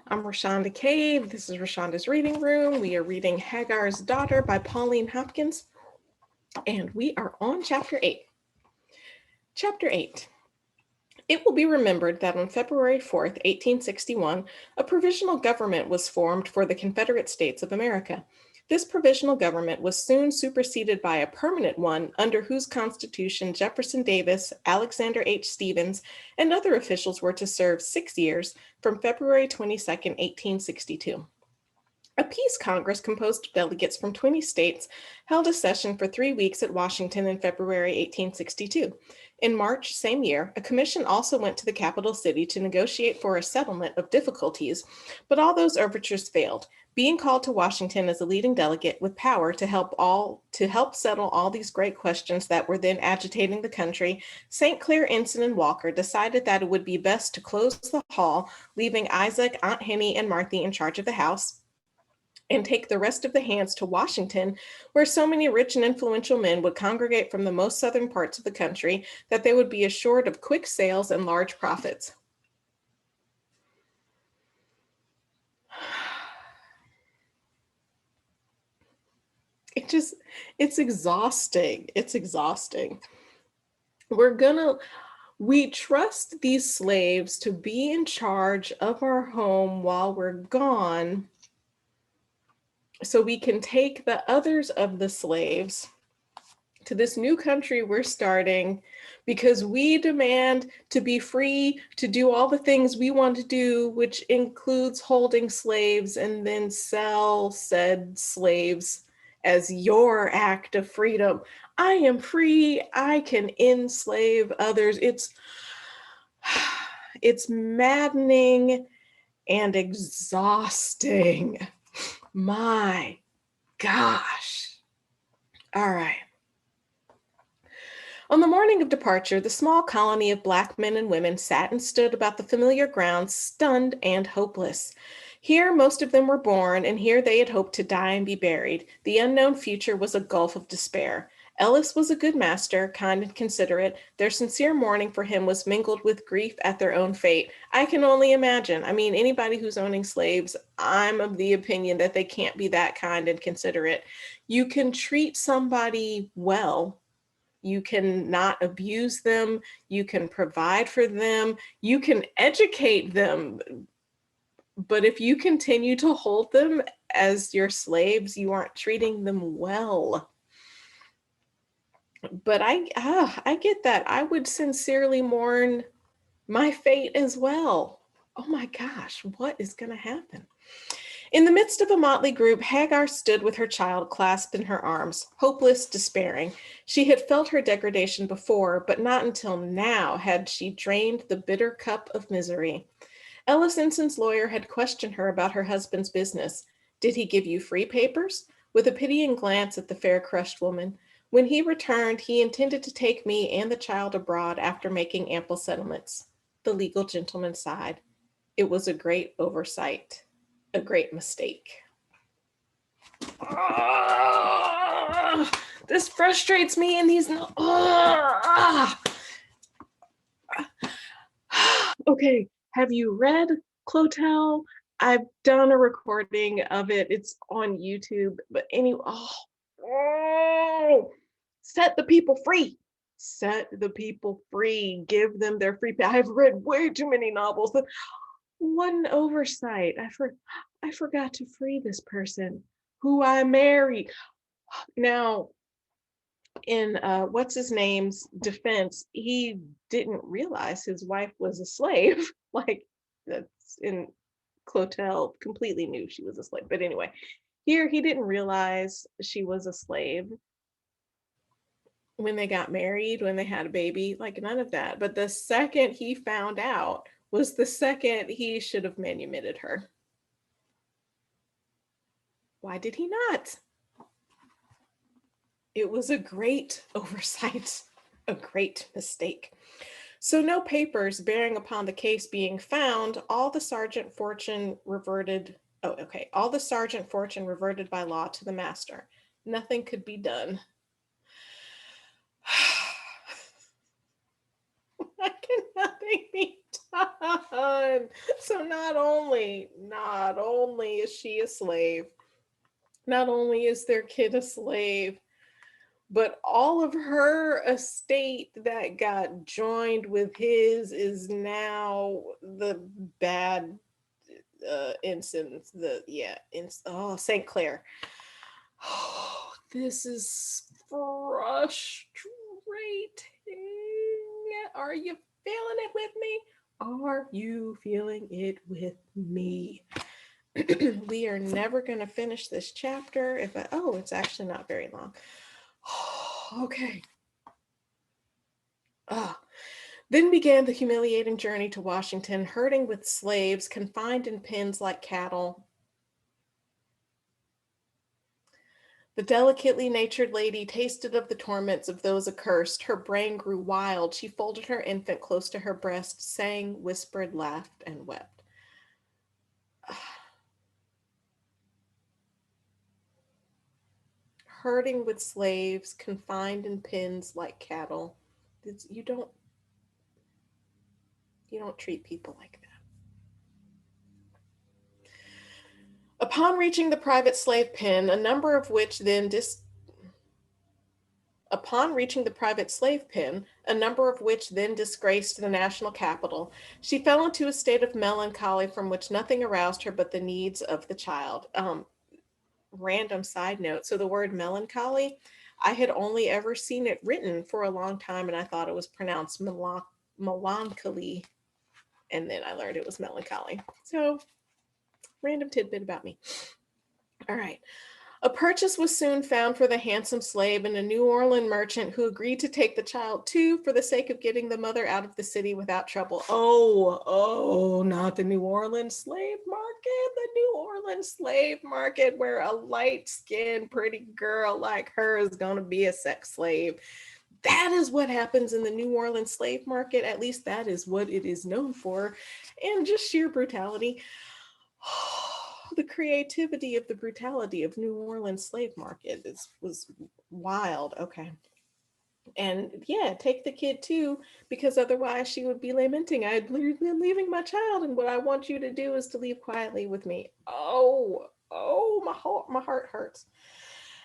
I'm Rashonda Cave. This is Rashonda's Reading Room. We are reading Hagar's Daughter by Pauline Hopkins, and we are on Chapter 8. Chapter 8. It will be remembered that on February 4th, 1861, a provisional government was formed for the Confederate States of America. This provisional government was soon superseded by a permanent one under whose constitution Jefferson Davis, Alexander H. Stephens, and other officials were to serve 6 years from February 22nd, 1862. A peace Congress composed of delegates from 20 states held a session for 3 weeks at Washington in February 1862. In March same year, a commission also went to the capital city to negotiate for a settlement of difficulties, but all those overtures failed. Being called to Washington as a leading delegate with power to help settle all these great questions that were then agitating the country, St. Clair, Ensign, and Walker decided that it would be best to close the hall, leaving Isaac, Aunt Henny, and Marthy in charge of the house, and take the rest of the hands to Washington, where so many rich and influential men would congregate from the most southern parts of the country that they would be assured of quick sales and large profits. It's exhausting. It's exhausting. We trust these slaves to be in charge of our home while we're gone, so we can take the others of the slaves to this new country we're starting, because we demand to be free to do all the things we want to do, which includes holding slaves and then sell said slaves as your act of freedom. I am free. I can enslave others. It's maddening and exhausting. My gosh. All right. On the morning of departure, the small colony of Black men and women sat and stood about the familiar grounds, stunned and hopeless. Here most of them were born, and here they had hoped to die and be buried. The unknown future was a gulf of despair. Ellis was a good master, kind and considerate. Their sincere mourning for him was mingled with grief at their own fate. I can only imagine. I mean, anybody who's owning slaves, I'm of the opinion that they can't be that kind and considerate. You can treat somebody well. You can not abuse them. You can provide for them. You can educate them. But if you continue to hold them as your slaves, you aren't treating them well. But I get that. I would sincerely mourn my fate as well. Oh my gosh, what is going to happen? In the midst of a motley group, Hagar stood with her child clasped in her arms, hopeless, despairing. She had felt her degradation before, but not until now had she drained the bitter cup of misery. Ellis Inson's lawyer had questioned her about her husband's business. Did he give you free papers? With a pitying glance at the fair, crushed woman. When he returned, he intended to take me and the child abroad after making ample settlements. The legal gentleman sighed. It was a great oversight, a great mistake. This frustrates me, and these. Okay, have you read Clotel? I've done a recording of it. It's on YouTube. But anyway, set the people free. Set the people free. Give them their free. I've read way too many novels. One oversight. I forgot to free this person who I married. Now, in what's his name's defense, he didn't realize his wife was a slave. Like, that's in Clotel, completely knew she was a slave. But anyway, here he didn't realize she was a slave when they got married, when they had a baby, like none of that. But the second he found out was the second he should have manumitted her. Why did he not? It was a great oversight, a great mistake. So no papers bearing upon the case being found, all the sergeant fortune reverted by law to the master. Nothing could be done. Why can nothing be done? again. So not only is she a slave, not only is their kid a slave, but all of her estate that got joined with his is now the bad instance. Oh, St. Clair. Oh, this is frustrating. Are you feeling it with me? Are you feeling it with me? We are never going to finish this chapter. It's actually not very long. Okay. Then began the humiliating journey to Washington, herding with slaves, confined in pens like cattle. The delicately natured lady tasted of the torments of those accursed. Her brain grew wild. She folded her infant close to her breast, sang, whispered, laughed, and wept. Herding with slaves, confined in pens like cattle. You don't treat people like that. Upon reaching the private slave pen, a number of which then disgraced the national capital, she fell into a state of melancholy from which nothing aroused her but the needs of the child. Random side note. So the word melancholy, I had only ever seen it written for a long time, and I thought it was pronounced melancholy. And then I learned it was melancholy. So, random tidbit about me. All right. A purchase was soon found for the handsome slave, and a New Orleans merchant who agreed to take the child too for the sake of getting the mother out of the city without trouble. Oh, not the New Orleans slave market. The New Orleans slave market where a light-skinned, pretty girl like her is going to be a sex slave. That is what happens in the New Orleans slave market. At least that is what it is known for. And just sheer brutality. The creativity of the brutality of New Orleans slave market was wild. Okay. And yeah, take the kid too, because otherwise she would be lamenting, I'd been leaving my child, and what I want you to do is to leave quietly with me. Oh, my heart hurts.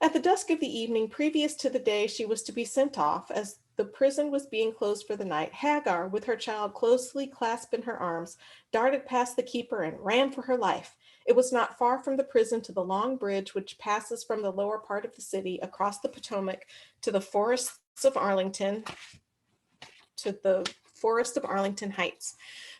At the dusk of the evening previous to the day she was to be sent off, as the prison was being closed for the night, Hagar, with her child closely clasped in her arms, darted past the keeper and ran for her life. It was not far from the prison to the long bridge which passes from the lower part of the city across the Potomac to the forests of Arlington, Heights.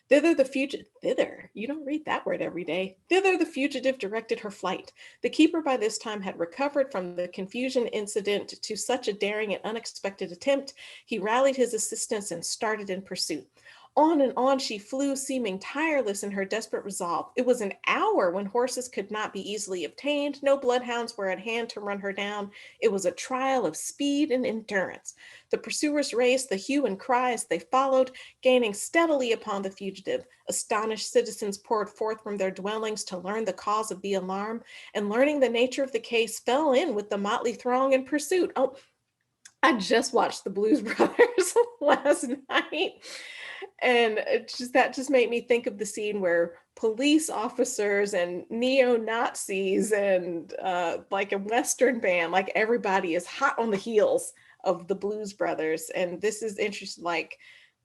Thither, you don't read that word every day. Thither the fugitive directed her flight. The keeper by this time had recovered from the confusion incident to such a daring and unexpected attempt. He rallied his assistants and started in pursuit. On and on she flew, seeming tireless in her desperate resolve. It was an hour when horses could not be easily obtained. No bloodhounds were at hand to run her down. It was a trial of speed and endurance. The pursuers raised the hue and cry as they followed, gaining steadily upon the fugitive. Astonished citizens poured forth from their dwellings to learn the cause of the alarm, and learning the nature of the case, fell in with the motley throng in pursuit. Oh, I just watched the Blues Brothers last night. And that just made me think of the scene where police officers and neo-Nazis and like a Western band, like everybody is hot on the heels of the Blues Brothers. And this is interesting, like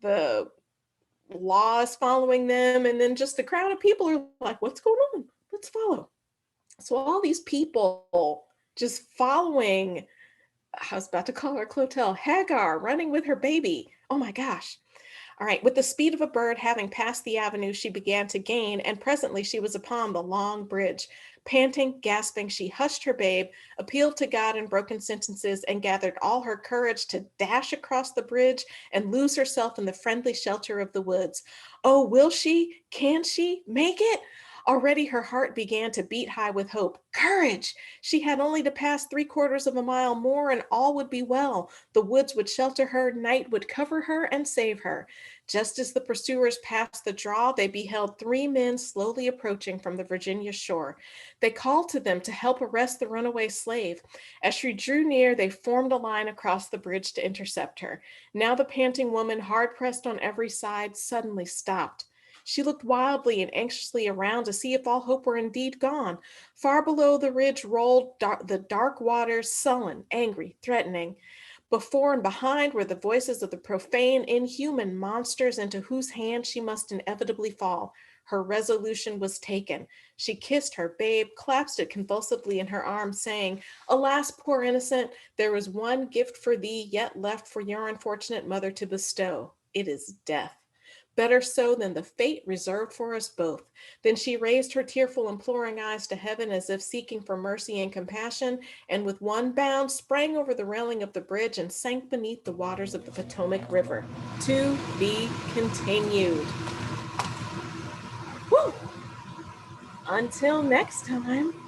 the law is following them, and then just the crowd of people are like, what's going on? Let's follow. So all these people just following, I was about to call her Clotel, Hagar, running with her baby. Oh my gosh. All right, with the speed of a bird having passed the avenue, she began to gain, and presently she was upon the long bridge. Panting, gasping, she hushed her babe, appealed to God in broken sentences, and gathered all her courage to dash across the bridge and lose herself in the friendly shelter of the woods. Oh, will she? Can she make it? Already her heart began to beat high with hope. Courage! She had only to pass 3/4 of a mile more and all would be well. The woods would shelter her, night would cover her and save her. Just as the pursuers passed the draw, they beheld 3 men slowly approaching from the Virginia shore. They called to them to help arrest the runaway slave. As she drew near, they formed a line across the bridge to intercept her. Now the panting woman, hard pressed on every side, suddenly stopped. She looked wildly and anxiously around to see if all hope were indeed gone. Far below the ridge rolled the dark waters, sullen, angry, threatening. Before and behind were the voices of the profane, inhuman monsters into whose hands she must inevitably fall. Her resolution was taken. She kissed her babe, clasped it convulsively in her arms, saying, "Alas, poor innocent, there is one gift for thee yet left for your unfortunate mother to bestow. It is death. Better so than the fate reserved for us both." Then she raised her tearful, imploring eyes to heaven as if seeking for mercy and compassion, and with one bound sprang over the railing of the bridge and sank beneath the waters of the Potomac River. To be continued. Woo! Until next time.